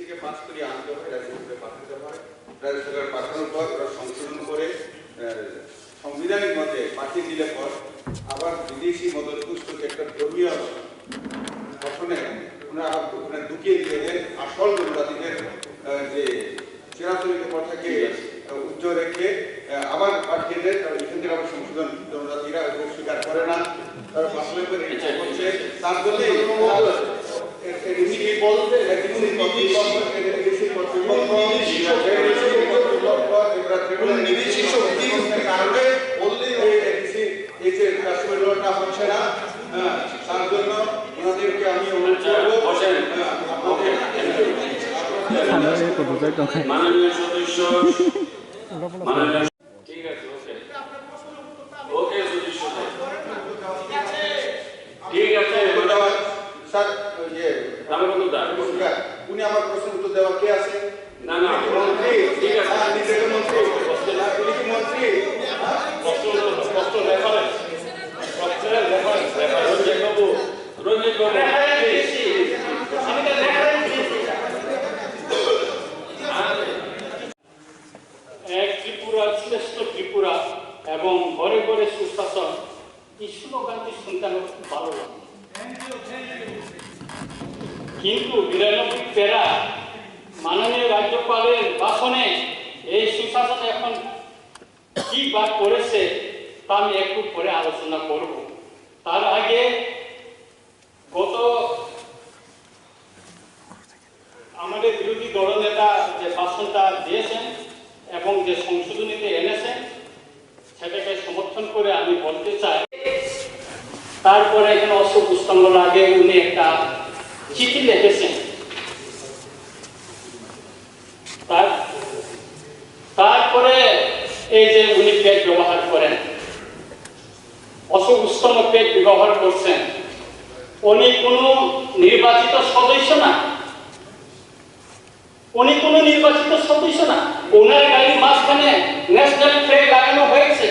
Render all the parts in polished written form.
থেকে পাস করে আনতে হয়, রাজ্য সরকার পাঠাতে হয়। রাজ্য সরকার পাঠানোর পর ওরা সংশোধন করে সাংবিধানিক মতে পাঠিয়ে দিলে পর আবার বিদেশি মদত পুস্তক একটা ধর্মীয় গঠনে ওনারা ঢুকিয়ে দিয়ে দেন আসল জনজাতিদের যে চিরাচরিত কথাকে উজ্জ্বল রেখে আবার পাঠিয়ে দেন। তারা এখান থেকে আবার সংশোধন জনজাতিরা স্বীকার করে না, তারা বাস্তবে হচ্ছে তার জন্য হচ্ছে না। তার জন্য ওনাদেরকে আমি অনুরোধ করবো মাননীয় সদস্য ঠিক আছে, ওকে সদস্য ঠিক আছে স্যার। উনি আমার প্রশ্ন উত্তর দেওয়া কে আছে? না না মন্ত্রী, ঠিক আছে নিজেকে মন্ত্রী মন্ত্রী এক ত্রিপুরা শ্রেষ্ঠ ত্রিপুরা এবং ঘরে ঘরে সুশাসন, এই স্লোগানটি শুনতে আমার খুব ভালো লাগে। কিন্তু 92 প্যারা মাননীয় রাজ্যপালের ভাষণে এই সুশাসন এখন কি বাদ করেছে তা আমি একটু পরে আলোচনা করব। তার আগে গত আমাদের বিরোধী দলনেতা যে ভাষণটা দিয়েছেন এবং যে সংশোধনীতে এনেছেন সেটাকে সমর্থন করে আমি বলতে চাই। তারপরে এখানে অশোক স্তম্ভর আগে উনি একটা চিঠি লিখেছেন। তারপরে এই যে উনি পেজ ব্যবহার করেন, অশোক স্তম্ভ পেজ ব্যবহার করছেন। উনি কোনো নির্বাচিত সদস্য না, উনি কোনো নির্বাচিত সদস্য না। ওনার গাড়ির মাঝখানে ন্যাশনাল ফ্ল্যাগ লাগানো হয়েছে।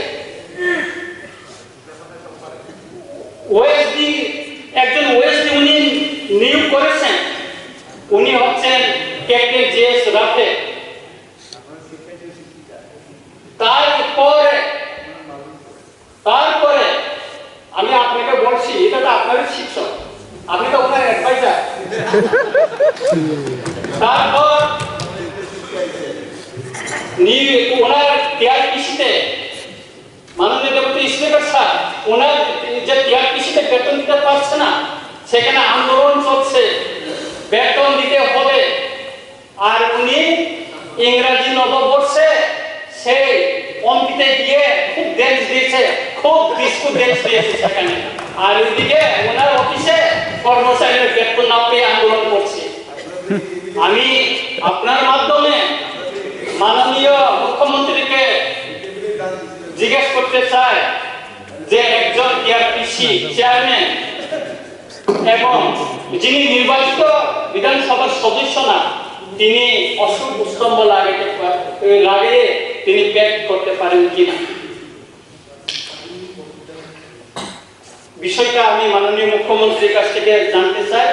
ওএসডি একজন ওএসডি উনি নিয়োগ করেছেন, উনি হচ্ছেন ক্যাপ্টেন জে.এস. রাফে। তারপরে আমি আপনাকে বলছি, এটা তো আপনারই শিক্ষক, আপনি তো ওনার অ্যাডভাইজার। তারপর ওনার টিআরপিসিতে মাননীয় ডেপুটি স্পিকার স্যার, ওনার যে টিআরপিসিতে বেতন দিতে পারছে না, সেখানে আন্দোলন চলছে, বেতন দিতে হবে। আর উনি ইংরাজি নববর্ষে সেই অঙ্কিতে গিয়ে খুব ড্যান্স দিয়েছে, খুব ডিস্কো ড্যান্স দিয়েছে সেখানে। আর ওইদিকে ওনার অফিসে কর্মচারীরা বেতন না পেয়ে আন্দোলন করছে। আমি আপনার মাধ্যমে মাননীয় মুখ্যমন্ত্রীকে জিজ্ঞেস করতে চাই যে একজন টিআরপিসি চেয়ারম্যান এবং যিনি নির্বাচিত বিধানসভার সদস্য না, তিনি অশোক স্তম্ভ লাগিয়ে তিনি প্যাক করতে পারেন কিনা, বিষয়টা আমি মাননীয় মুখ্যমন্ত্রীর কাছ থেকে জানতে চাই।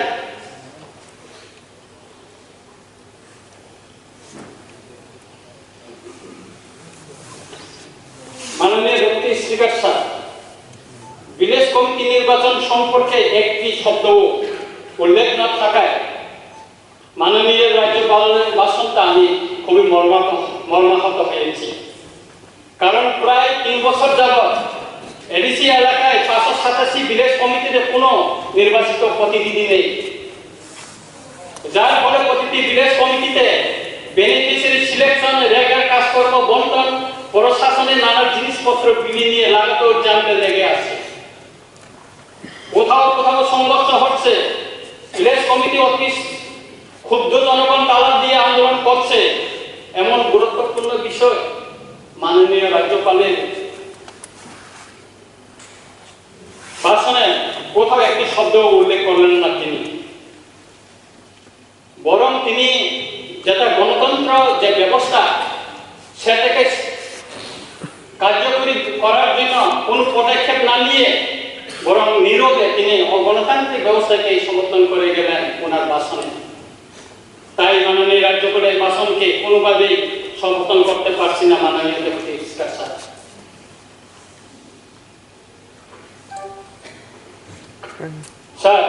মাননীয় deputy speaker sir, village committee নির্বাচন সম্পর্কে একটি শব্দ উল্লেখ না থাকায় মাননীয় রাজ্যপালের ভাষণটা আমি খুবই মর্মাহত হয়েছি। কারণ প্রায় 3 বছর যাবৎ এডিসি এলাকায় 587 ভিলেজ কমিটিতে কোনো নির্বাচিত প্রতিনিধি নেই, যার ফলে প্রতিটি ভিলেজ কমিটিতে বেনিফিশিয়ারি সিলেকশন, রেগার কাজকর্ম বন্টন, প্রশাসনের নানা জিনিসপত্র বিলি নিয়ে লাগাতার জামে লেগে আছে। কোথাও কোথাও সংঘর্ষ হচ্ছে, ভিলেজ কমিটি অফিস ক্ষুব্ধ জনগণ তালা দিয়ে আন্দোলন করছে। এমন গুরুত্বপূর্ণ বিষয় মাননীয় রাজ্যপালের ভাষণে কোথাও একটি শব্দ উল্লেখ করলেন না তিনি, বরং তিনি যেটা গণতন্ত্র যে ব্যবস্থা সেটাকে কার্যকরী করার জন্য কোন পদক্ষেপ না নিয়ে বরং নীরবে তিনি গণতান্ত্রিক ব্যবস্থাকে সমর্থন করে গেলেন ওনার ভাষণে। তাই মাননীয় রাজ্যপালের ভাষণকে কোনোভাবেই সমর্থন করতে পারছি না মাননীয় ডেপুটি স্পিকার স্যার। স্যার,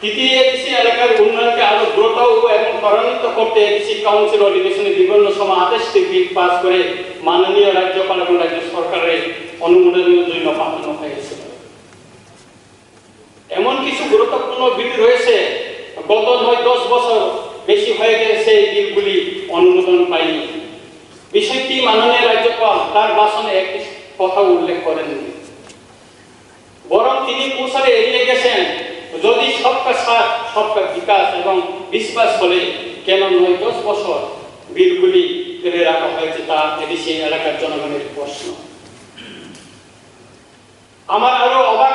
তৃতীয় এডিসি এলাকার উন্নয়নকে আরো দ্রুত এবং ত্বরান্বিত করতে এডিসি কাউন্সিল অধিবেশনে বিভিন্ন সময় 28টি বিল পাস করে মাননীয় রাজ্যপাল এবং রাজ্য সরকারের অনুমোদনের জন্য পাঠানো হয়েছে। এমন কিছু গুরুত্বপূর্ণ বিল রয়েছে গত 9-10 বছর বেশি হয়ে গেছে এই বিলগুলি অনুমোদন পায়নি। বিষয়টি মাননীয় রাজ্যপাল তার ভাষণে একটি কথা উল্লেখ করেননি, বরং তিনি কৌশলে এড়িয়ে গেছেন যদি সবকা সাথ সবকা বিকাশ এবং বিশ্বাস বলে কেন 9-10 বছর বিলগুলি ফেলে রাখা হয়েছে তা এডিসি এলাকার জনগণের প্রশ্ন। আমার আরো অবাক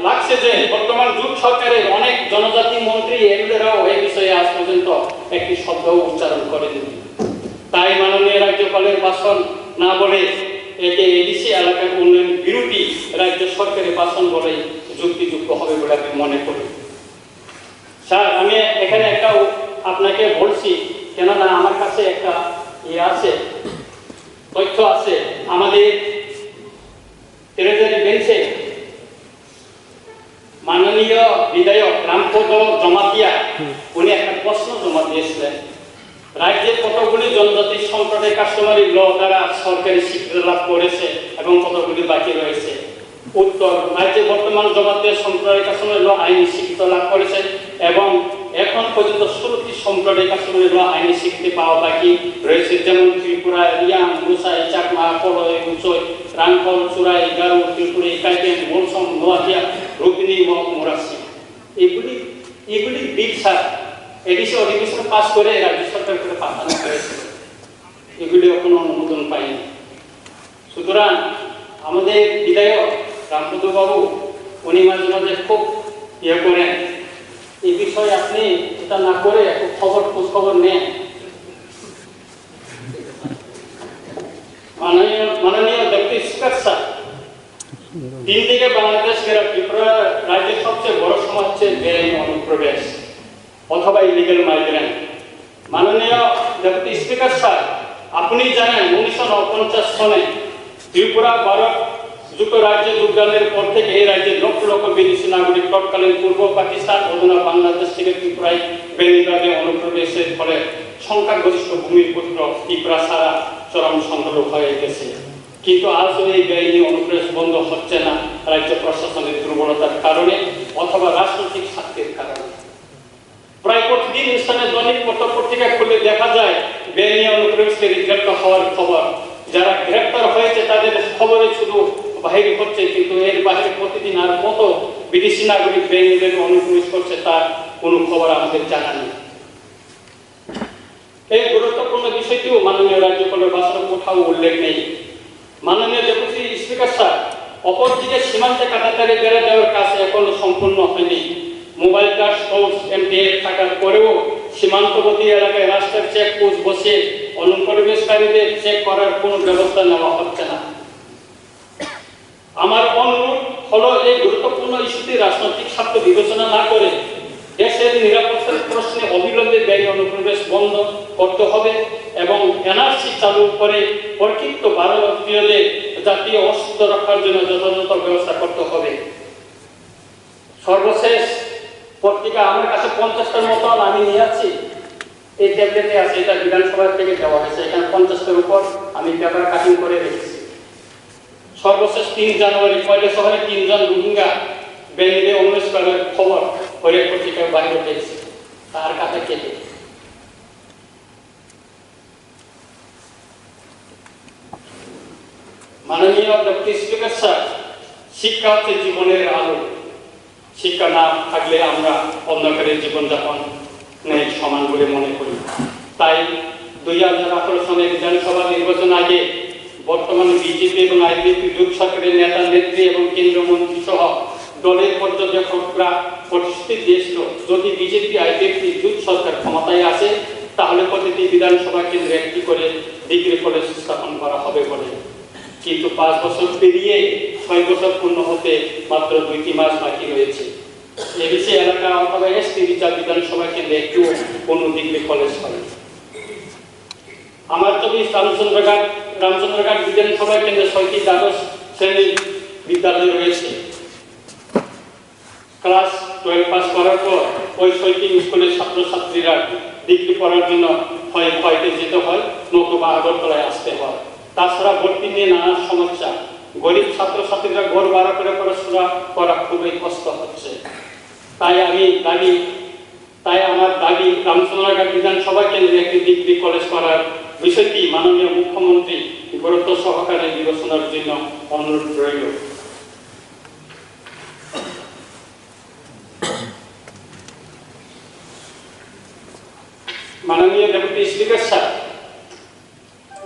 লাগছে যে বর্তমান জোট সরকারের অনেক জনজাতি মন্ত্রী এমএলএরাও এই বিষয়ে আজ পর্যন্ত একটি শব্দ উচ্চারণ করেননি। তাই মাননীয় রাজ্যপালের ভাষণ না বলে একে এডিসি এলাকার উন্নয়ন বিরোধী রাজ্য সরকারের ভাষণ বলেই যুক্তিযুক্ত হবে বলে আমি মনে করি। স্যার, আমি এখানে একটা আপনাকে বলছি, কেননা আমার কাছে একটা আছে, তথ্য আছে। আমাদের ট্রেজারি বেঞ্চে মাননীয় বিধায়ক রামপদ জমাতিয়া উনি একটা প্রশ্ন জমা দিয়েছিলেন, রাজ্যের কতগুলি জনজাতি সম্প্রদায় কাস্টমারি ল দ্বারা সরকারি স্বীকৃতি লাভ করেছে এবং কতগুলি বাকি রয়েছে। উত্তর, রাজ্যে বর্তমান জমাতিয়া সম্প্রদায় কাস্টমারি ল আইনি স্বীকৃতি লাভ করেছে এবং এখন পর্যন্ত 16টি সম্প্রদায় কাস্টমারি ল আইনি স্বীকৃতি পাওয়া বাকি রয়েছে, যেমন ত্রিপুরা, রিয়াং, গোসাই, চাকমা, কলই, উচই, রাংখল, চুরাই, গারু, ত্রিপুরি, কাইকেন, মৌসম, নোয়াখিয়া, রুপিনী, মোরাসি। এগুলি বিল স্যার এডিসি অধিবেশন পাস করে রাজ্য সরকারকে পাঠানো হয়েছে, এগুলি কোনো অনুমোদন পায়নি। সুতরাং আমাদের বিধায়ক রামপদ বাবু উনি মাঝে মাঝে খুব করেন, এই বিষয়ে আপনি এটা না করে একটু খোঁজ খবর নেন। মাননীয় ডেপুটি স্পিকার স্যার, তিন দিকে বাংলাদেশ ঘেরা ত্রিপুরা রাজ্যের সবচেয়ে বড় সমস্যা হচ্ছে বেআইনি অনুপ্রবেশ অথবা ইলিগাল মাইগ্রেন্ট। মাননীয় ডেপুটি স্পিকার স্যার, আপনি জানেন 1949 সনে ত্রিপুরা ভারত যুক্তরাজ্যে যোগদানের পর থেকে এই রাজ্যের লক্ষ লক্ষ বিদেশি নাগরিক তৎকালীন পূর্ব পাকিস্তান অধুনা বাংলাদেশ থেকে ত্রিপুরায় বেআইনিভাবে অনুপ্রবেশের ফলে সংখ্যাগরিষ্ঠ ভূমিপুত্র ত্রিপুরা সারা চরম সংকট হয়ে গেছে। কিন্তু আজও এই বেআইনি অনুপ্রবেশ বন্ধ হচ্ছে না রাজ্য প্রশাসনের দুর্বলতার কারণে অথবা রাজনৈতিক স্বার্থের কারণে। প্রায় প্রতিদিন স্থানীয় দৈনিক পত্রিকা খুলে দেখা যায় বেআইনি অনুপ্রবেশকারী গ্রেপ্তার হওয়ার খবর। যারা গ্রেপ্তার হয়েছে তাদের খবরে শুধু বাহির হচ্ছে, কিন্তু এর বাইরে প্রতিদিন আর কত বিদেশি নাগরিক বেআইনিভাবে অনুপ্রবেশ করছে তার কোনো খবর আমাদের জানা নেই। এই গুরুত্বপূর্ণ বিষয়টিও মাননীয় রাজ্যপালের ভাষণে কোথাও উল্লেখ নেই। মাননীয় ডেপুটি স্পিকার স্যার, অপরদিকে সীমান্তে কাটাতারে বেড়ে দেওয়ার কাজ এখনো সম্পূর্ণ হয়নি। মোবাইল কার্ড সোর্স এমটিএফ থাকার পরেও সীমান্তবর্তী এলাকায় রাস্তার চেকপোস্ট বসে অনুপ্রবেশকারীদের চেক করার কোনো ব্যবস্থা নেওয়া হচ্ছে না। আমার অনুরোধ হলো এই গুরুত্বপূর্ণ ইস্যুটি রাজনৈতিক স্বার্থ বিবেচনা না করে দেশের নিরাপত্তার প্রশ্নে অবিলম্বে বেআইনি অনুপ্রবেশ বন্ধ করতে হবে এবং এনআরসি চালু করে প্রকৃত ভারতীয়দের জাতীয় অস্তিত্ব রক্ষার জন্য যথাযথ ব্যবস্থা করতে হবে। সর্বশেষ পত্রিকা আমার কাছে 50টার মতন আমি নিয়ে আছি, এই ট্যাবলেটে আছে, এটা বিধানসভা থেকে দেওয়া হয়েছে, এখানে 50টার উপর আমি পেপার কাটিং করে রেখেছি। সর্বশেষ 3 জানুয়ারি কয়লা শহরে 3 জন রোহিঙ্গা বেআইনি অনুপ্রবেশ করার খবর হরিয়ার পত্রিকায় বাইরে উঠেছে, তার কাছে কেটে। মাননীয় ডেপুটি স্পিকার স্যার, শিক্ষা হচ্ছে জীবনের আলো। শিক্ষা না থাকলে আমরা অন্ধকারের জীবনযাপন সমান বলে মনে করি। তাই 2018 সনের বিধানসভা নির্বাচন আগে বর্তমানে বিজেপি এবং আইপিপি জোট সরকারের নেতা নেত্রী এবং কেন্দ্রীয় মন্ত্রী সহ দলের পর্যবেক্ষকরা প্রতিশ্রুতি দিয়েছিল যদি বিজেপি আইপিপি জোট সরকার ক্ষমতায় আসে তাহলে প্রতিটি বিধানসভা কেন্দ্রে একটি করে ডিগ্রি কলেজ স্থাপন করা হবে বলে। কিন্তু 5 বছর পেরিয়ে 6 বছর পূর্ণ হতে মাত্র 2টি মাস বাকি রয়েছে। এডিসি এলাকা অথবা এসটি বিচার বিধানসভা কেন্দ্রে একটু কোনো ডিগ্রি কলেজ হয়। আমার ছবি রামচন্দ্রঘাট বিধানসভা কেন্দ্রে 6টি দ্বাদশ শ্রেণীর বিদ্যালয় রয়েছে। ক্লাস 12 পাস করার পর ওই 6টি স্কুলের ছাত্রছাত্রীরা ডিগ্রি পড়ার জন্য হয় যেতে হয়, নতুবা আগরতলায় আসতে হয়। তাছাড়া ভর্তি নিয়ে নানা সমস্যা, গরিব ছাত্রছাত্রীরা ঘর ভাড়া করে পড়াশোনা করা খুবই কষ্ট হচ্ছে। তাই আমার দাবি রামচন্দ্রঘাট বিধানসভা কেন্দ্রে একটি ডিগ্রি কলেজ করার বিষয়টি মাননীয় মুখ্যমন্ত্রী গুরুত্ব সহকারে বিবেচনার জন্য অনুরোধ রইল। মাননীয় ডেপুটি স্পিকার স্যার,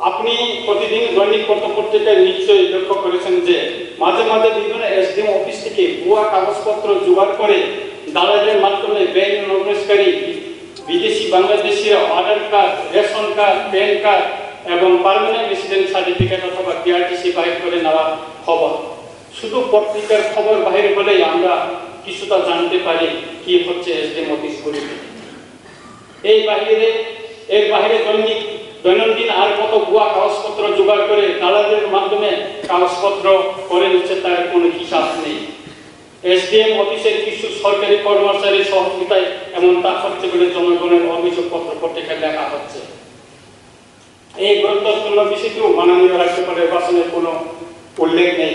আপনি প্রতিদিন দৈনিক পত্রপত্রিকায় নিশ্চয়ই লক্ষ্য করেছেন যে মাঝে মাঝে বিভিন্ন এসডিএম অফিস থেকে ভুয়া কাগজপত্র জোগাড় করে দালালের মাধ্যমে ব্যাংক নগরকারী বিদেশি বাংলাদেশিরা Aadhaar card, ration card, pan card এবং পার্মানেন্ট রেসিডেন্ট সার্টিফিকেট অথবা পিআরটিসি বাইর করে নেওয়া খবর। শুধু পত্রিকার খবর বাহির হলেই আমরা কিছুটা জানতে পারি কি হচ্ছে এসডিএম অফিসগুলিতে। এর বাইরে দৈনন্দিন আর কত ভুয়া কাগজপত্র জোগাড় করে দালালের মাধ্যমে কাগজপত্র করে নিচ্ছে তার কোনো হিসাব নেই। এসডিএম অফিসের কিছু সরকারি কর্মচারীর সহযোগিতায় এমনটা হচ্ছে বলে জনগণের অভিযোগ পত্রপত্রিকায় লেখা হচ্ছে। এই গুরুত্বপূর্ণ বিষয়টিও মাননীয় রাজ্যপালের ভাষণে কোনো উল্লেখ নেই।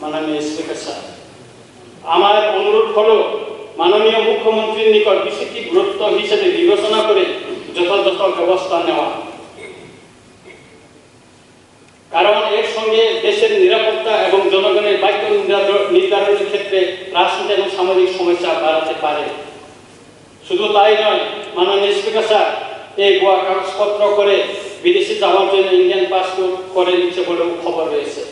মাননীয় স্পিকার স্যার, আমার অনুরোধ হলো মাননীয় মুখ্যমন্ত্রীর নিকট বিষয়টি গুরুত্ব হিসেবে বিবেচনা করে যথাযথ ব্যবস্থা নেওয়া, কারণ এর সঙ্গে দেশের নিরাপত্তা এবং জনগণের দায়িত্ব নির্ধারণের ক্ষেত্রে রাজনৈতিক এবং সামাজিক সমস্যা বাড়াতে পারে। শুধু তাই নয়, মাননীয় স্পিকার স্যার, এই ভুয়া কাগজপত্র করে বিদেশে যাওয়ার জন্য ইন্ডিয়ান পাসপোর্ট করে দিচ্ছে বলেও খবর রয়েছে।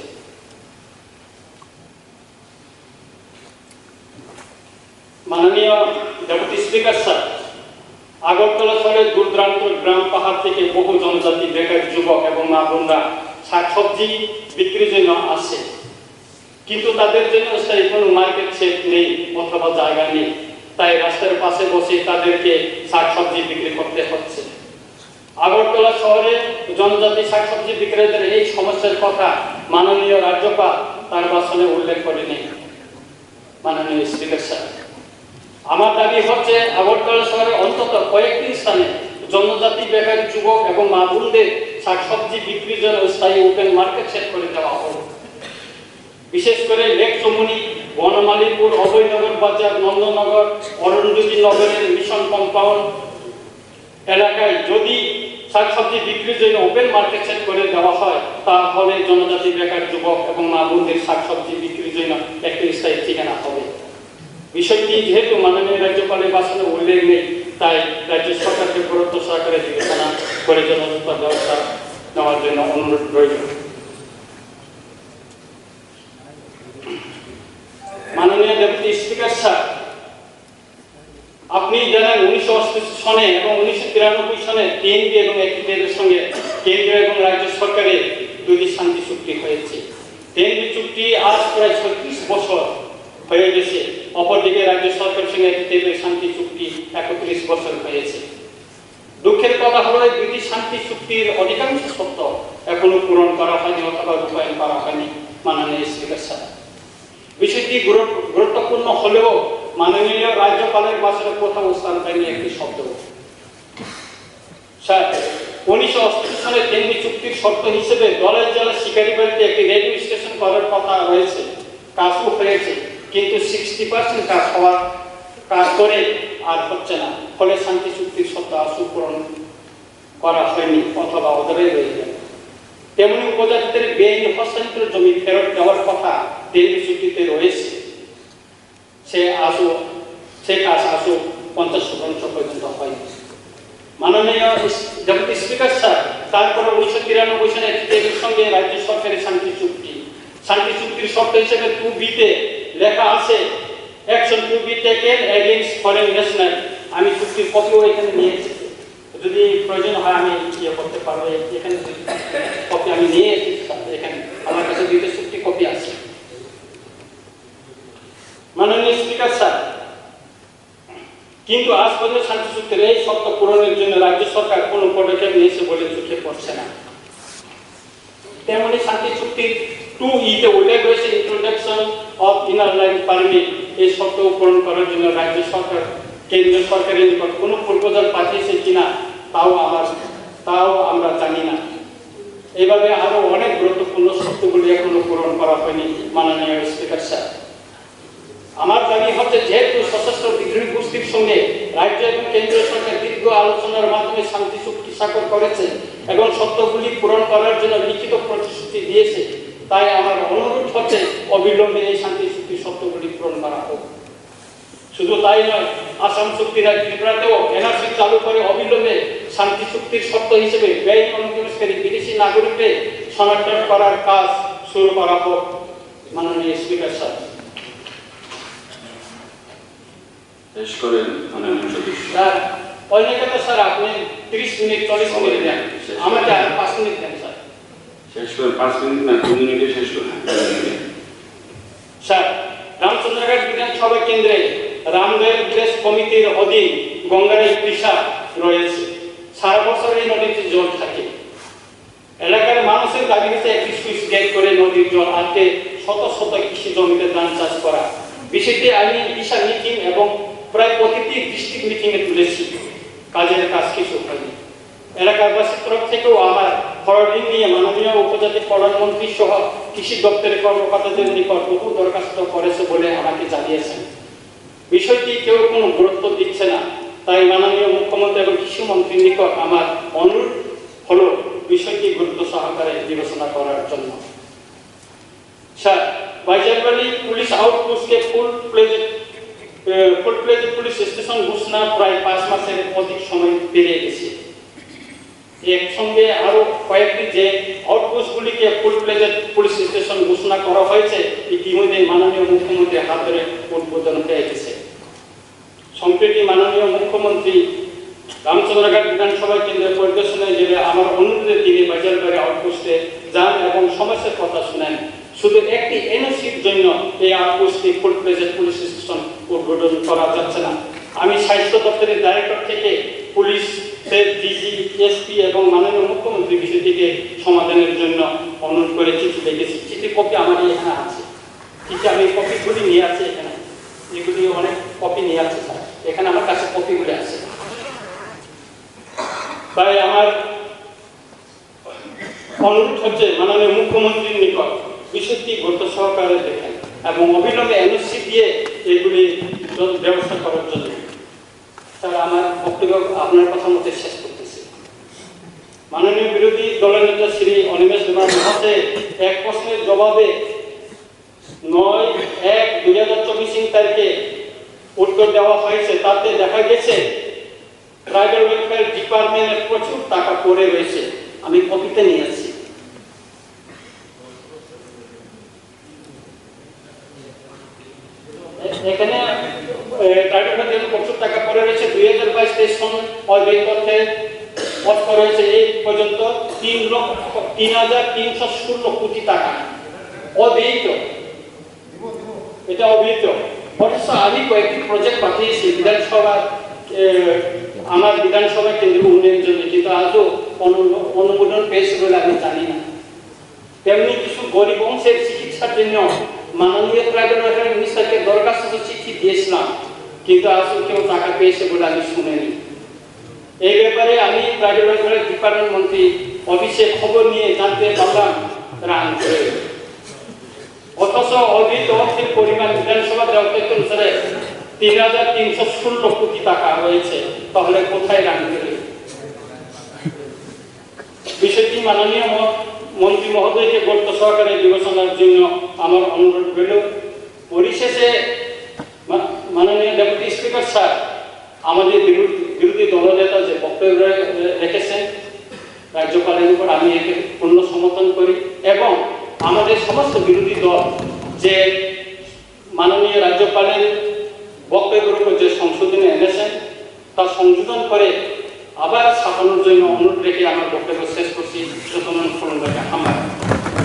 মাননীয় ডেপুটি স্পিকার স্যার, আগরতলা শহরের দূরদূরান্ত গ্রাম পাহাড় থেকে বহু জনজাতি বেকার যুবক এবং মা বোনরা শাকসবজি বিক্রির জন্য আসে, কিন্তু তাদের জন্য স্থায়ী কোনো মার্কেট সেট নেই অথবা জায়গা নেই। তাই রাস্তার পাশে বসে তাদেরকে শাকসবজি বিক্রি করতে হচ্ছে। আগরতলা শহরে জনজাতি শাকসবজি বিক্রেতাদের এই সমস্যার কথা মাননীয় রাজ্যপাল তার ভাষণে উল্লেখ করেনি। মাননীয় স্পিকার স্যার, আমার দাবি হচ্ছে আগরতলা শহরে অন্তত কয়েকটি স্থানে জনজাতি বেকার যুবক এবং মা বোনদের শাকসবজি বিক্রির জন্য স্থায়ী ওপেন মার্কেট সেট করে দেওয়া হোক। বিশেষ করে লেক চমুনি, বনমালীপুর, অভয়নগর বাজার, নন্দনগর, অরুন্ধতী নগরের মিশন কম্পাউন্ড এলাকায় যদি শাকসবজি বিক্রির জন্য ওপেন মার্কেট সেট করে দেওয়া হয়, তাহলে জনজাতি বেকার যুবক এবং মা বোনদের শাকসবজি বিক্রির জন্য একটি স্থায়ী ঠিকানা হবে। বিষয়টি যেহেতু মাননীয় রাজ্যপালের ভাষণে উল্লেখ নেই, তাই রাজ্য সরকারকে গুরুত্ব সহকারে বিবেচনা করে যথাযথ ব্যবস্থা নেওয়ার জন্য অনুরোধ রইল। মাননীয় ডেপুটি স্পিকার স্যার, আপনি জানেন 1988 সনে এবং 1993 সনে কেন্দ্র এবং এর সঙ্গে কেন্দ্র এবং রাজ্য সরকারের দুটি শান্তি চুক্তি হয়েছে। কেন্দ্রীয় চুক্তি আজ প্রায় 36 বছর হয়ে গেছে, অপরদিকে রাজ্য সরকারের সঙ্গে একটি শান্তি চুক্তি 31 বছর হয়েছে। দুঃখের কথা হলো এই দুটি শান্তি চুক্তির অধিকাংশ শর্ত এখনো পূরণ করা হয়নি অথবা রূপায়ণ করা হয়নি। মাননীয় স্পিকার স্যার, বিষয়টি গুরুত্বপূর্ণ হলেও মাননীয় রাজ্যপালের ভাষণে কোথাও স্থান পায়নি একটি শব্দ। স্যার, 1988 সালে কেন্দ্রীয় চুক্তির শর্ত হিসেবে দলের জেলা শিকারিবাড়িতে একটি রেডিও স্টেশন করার কথা রয়েছে, কাজও হয়েছে, কিন্তু 60% কাজ করে আর হচ্ছে না। ফলে শান্তি চুক্তির শর্ত আশু পূরণ করা হয়নি অথবা অধরাই রয়ে যায়। তেমনি উপজাতিদের বেআইনি হস্তান্তর জমি ফেরত দেওয়ার কথা কেন্দ্রীয় চুক্তিতে রয়েছে, সে কাজ আশু 50% পর্যন্ত হয়নি। মাননীয় ডেপুটি স্পিকার স্যার, তারপরে 1993 সালে এর সঙ্গে রাজ্য সরকারের শান্তি চুক্তির শর্ত হিসেবে 2B-তে লেখা আছে action to be taken against foreign national. আমি চুক্তির কপিও এখানে নিয়ে এসেছি, যদি প্রয়োজন হয় আমি করতে পারবো। এখানে কপি আমি নিয়ে এসেছি, এখানে আমার কাছে দুইটা চুক্তি কপি আছে। মাননীয় স্পিকার স্যার, কিন্তু আজ পর্যন্ত শান্তি চুক্তির এই শর্ত পূরণের জন্য রাজ্য সরকার কোনো পদক্ষেপ নিয়েছে বলে চোখে পড়ছে না। তেমনি শান্তি চুক্তির 2E-তে উল্লেখ রয়েছে introduction of inner line permit. এই শর্ত পূরণ করার জন্য রাজ্য সরকার কেন্দ্রীয় সরকারের নিকট কোনো প্রপোজাল পাঠিয়েছে কিনা তাও আমরা জানি না। এইভাবে আরো অনেক গুরুত্বপূর্ণ শর্তগুলি এখনো পূরণ করা হয়নি মাননীয় স্পিকার স্যার। আমার দাবি হচ্ছে, যেহেতু সশস্ত্র বিদ্রোহী গোষ্ঠীর সঙ্গে রাজ্য এবং কেন্দ্রীয় সরকার দীর্ঘ আলোচনার মাধ্যমে শান্তি চুক্তি স্বাক্ষর করেছে এবং শর্তগুলি পূরণ করার জন্য লিখিত প্রতিশ্রুতি দিয়েছে, তাই আমার অনুরোধ হচ্ছে অবিলম্বে এই শান্তি চুক্তির শর্তগুলি পূরণ করা হোক। শুধু তাই নয়, আসাম চুক্তির ত্রিপুরাতেও এনআরসি চালু করে অবিলম্বে শান্তি চুক্তির শর্ত হিসেবে বেআইনি অনুপ্রবেশকারী বিদেশি নাগরিকদের শনাক্ত করার কাজ শুরু করা হোক। মাননীয় স্পিকার স্যার। শেষ করেন মাননীয় সদস্য। স্যার, অনেকে তো স্যার আপনি 30 মিনিট 40 মিনিট দেন, আমাকে আর 5 মিনিট দেন স্যার। শেষ করেন, 5 মিনিট না 2 মিনিটে শেষ করেন। স্যার, রামচন্দ্রঘাট বিধানসভা কেন্দ্রে রামদেব ভিলেজ কমিটির অধীন গঙ্গারাই কৃষা রয়েছে। সারা বছর এই নদীতে জল থাকে। এলাকার মানুষের দাবি হচ্ছে একটি সুইচ গেট করে নদীর জল আটকে শত শত কৃষি জমিতে ধান চাষ করা। বিষয়টি আমি কৃষা মিটিং এবং প্রায় প্রতিটি ডিস্ট্রিক্ট মিটিংয়ে তুলেছি, কাজের কাজ কিছু হয়নি। এলাকাবাসীর তরফ থেকেও আমার ফরওয়ার্ডিং নিয়ে মাননীয় উপজাতি প্রধানমন্ত্রী সহ কৃষি দপ্তরের কর্মকর্তাদের নিকট বহু দরখাস্ত করেছে বলে আমাকে জানিয়েছেন। বিষয়টি কেউ কোনো গুরুত্ব দিচ্ছে না, তাই মাননীয় মুখ্যমন্ত্রী এবং কৃষি মন্ত্রীর নিকট আমার অনুরোধ হলো বিষয়টি গুরুত্ব সহকারে বিবেচনা করার জন্য। স্যার, বাইজারবাড়ি পুলিশ আউটপোস্টকে ফুল প্লেজ পুলিশ স্টেশন ঘোষণা প্রায় 5 মাসের অধিক সময় পেরিয়ে গেছে। একসঙ্গে আরো কয়েকটি যে আউটপোস্টগুলিকে ফুল প্লেজ পুলিশ স্টেশন ঘোষণা করা হয়েছে, ইতিমধ্যে মাননীয় মুখ্যমন্ত্রীর হাত ধরে উদ্বোধন হয়ে গেছে। সম্প্রতি মাননীয় মুখ্যমন্ত্রী রামচন্দ্রঘাট বিধানসভা কেন্দ্রের পরিদর্শনে গেলে আমার অনুরোধে তিনি বাজারবাড়ি আউটপোস্টে যান এবং সমস্যার কথা শুনেন। শুধু একটি এনওসির জন্য এই আউটপোস্টটি ফুল প্লেজ পুলিশ স্টেশন উদ্বোধন করা যাচ্ছে না। আমি স্বাস্থ্য দপ্তরের ডাইরেক্টর থেকে পুলিশ ডিজি এসপি এবং মাননীয় মুখ্যমন্ত্রী বিষয়টিকে সমাধানের জন্য অনুরোধ করে চিঠি লিখেছি। চিঠি কপি আমার এখানে আছে, চিঠি আমি কপিগুলি নিয়ে আছি এখানে, এগুলি অনেক কপি নিয়ে আছে স্যার, এখানে আমার কাছে কপিগুলি আছে। তাই আমার অনুরোধ হচ্ছে মাননীয় মুখ্যমন্ত্রীর নিকট বিষয়টি গুরুত্ব সহকারে দেখেন এবং অবিলম্বে এনওসি দিয়ে এগুলি ব্যবস্থা করার জন্য। স্যার, আমার বক্তব্য আপনার কথা মতে শেষ করতেছি। মাননীয় বিরোধী দলের নেতা শ্রী অনিমেষ দেবনাথ মহাশয় এক প্রশ্নের জবাবে 9/1/2024 তারিখে উত্তর দেওয়া হয়েছে। তাতে দেখা গেছে ট্রাইবাল ওয়েলফেয়ার ডিপার্টমেন্টের প্রচুর টাকা পড়ে রয়েছে। আমি কপিতে নিয়ে আসছি। এখানে ট্রাইবাল ওয়েলফেয়ার প্রচুর টাকা পড়ে রয়েছে। 2022-23 সন অব্যয় তথ্যে অর্থ রয়েছে এই পর্যন্ত 3,316 কোটি টাকা অব্যয়িত। এটা অব্যয়িত। অথচ আমি কয়েকটি প্রজেক্ট পাঠিয়েছি বিধানসভা, আমার বিধানসভা কেন্দ্র উন্নয়নের জন্য, কিন্তু আজও অনুমোদন পেয়েছে বলে আমি জানি না। তেমনি কিছু গরিব অংশের চিকিৎসার জন্য মাননীয় ট্রাইবাল ওয়েলফেয়ার মিনিস্টারকে দরখাস্ত চিঠি দিয়েছিলাম, কিন্তু আজও কেউ টাকা পেয়েছে বলে আমি শুনিনি। এই ব্যাপারে আমি ট্রাইবাল ওয়েলফেয়ার ডিপার্টমেন্ট মন্ত্রী অফিসে খবর নিয়ে জানতে পারলাম তারা আনতে, অথচ অবৈধ অর্থের পরিমাণ বিধানসভা দেওয়া তথ্য অনুসারে 3,316 কোটি টাকা রয়েছে। তাহলে কোথায় রাখবে? বিষয়টি মাননীয় মন্ত্রী মহোদয়কে গুরুত্ব সহকারে বিবেচনার জন্য আমার অনুরোধ রইল। পরিশেষে মাননীয় ডেপুটি স্পিকার স্যার, আমাদের বিরোধী দলনেতা যে বক্তব্য রেখেছেন রাজ্যপালের উপর আমি একে পূর্ণ সমর্থন করি এবং আমাদের সমস্ত বিরোধী দল যে মাননীয় রাজ্যপালের বক্তব্যের উপর যে সংশোধনী এনেছেন তা সংশোধন করে আবার ছাপানোর জন্য অনুরোধ রেখে আমার বক্তব্য শেষ করছি।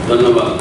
ধন্যবাদ।